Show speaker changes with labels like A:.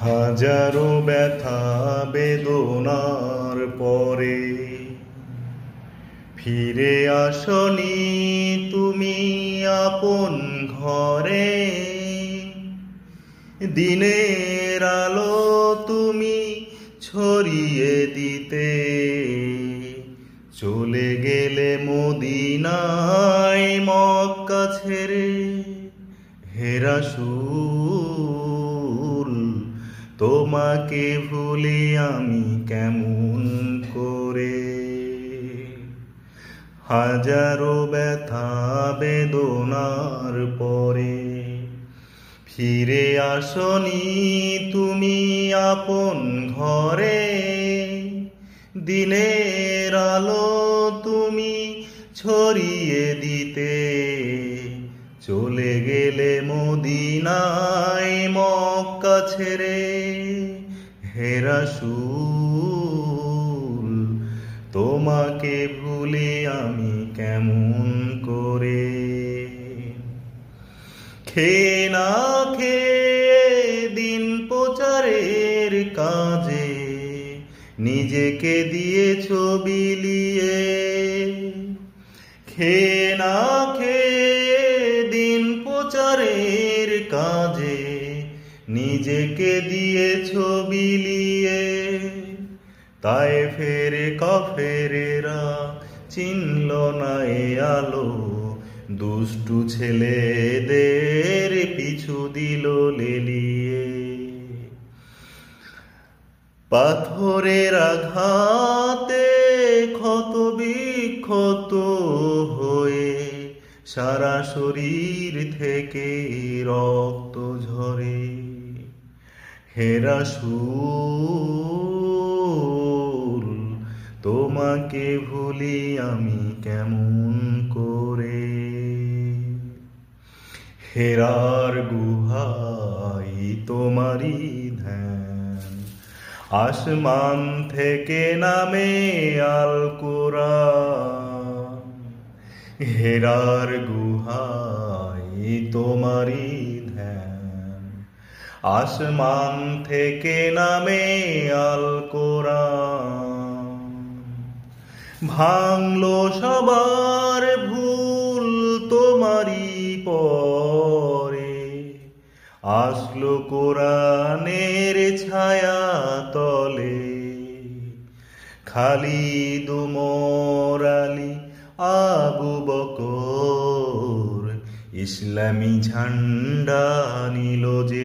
A: হাজারো ব্যথা বেদনার পরে ফিরে আসনি তুমি আপন ঘরে। দিনের আলো তুমি ছড়িয়ে দিতে চলে গেলে মদিনায় মক্কা ছেড়ে। হে রাসূল তোমাকে ভুলি আমি কেমন করে। হাজারো ব্যথা বেদনার পরে ফিরে আসনি তুমি আপন ঘরে। দিনের আলো তুমি ছড়িয়ে দিতে চলে গেলে মদিনায় মক্কা ছেড়ে। হে রাসূল তোমাকে ভুলি আমি কেমন করে। খেয়ে না খেয়ে দিন প্রচারের কাজে নিজেকে দিয়েছো বিলিয়ে। খেয়ে না খেয়ে দিন প্রচারের কাজে নিজেকে দিয়েছো বিলিয়ে। তায়েফের কাফেরেরা চিনল না এ আলো, দুষ্টু ছেলেদের পিছু দিল লেলিয়ে। পাথরের আঘাতে ক্ষত বিক্ষত হয়ে সারা শরীর থেকে রক্ত ঝরে। হে রাসূল তোমাকে ভুলি আমি কেমন করে। হেরার গুহায় তোমারি ধ্যান, আসমান থেকে নামে আল কোরআন। হেরার গুহায় তোমারি ধ্যান, আসমান থেকে নামে আল কোরআন। ভাঙলো সবার ভুল তোমারি পরে, আসলো কোরআনের ছায়া তলে। খালিদ ওমর আলী আবু বকর ইসলামী ঝান্ডা নিল যে।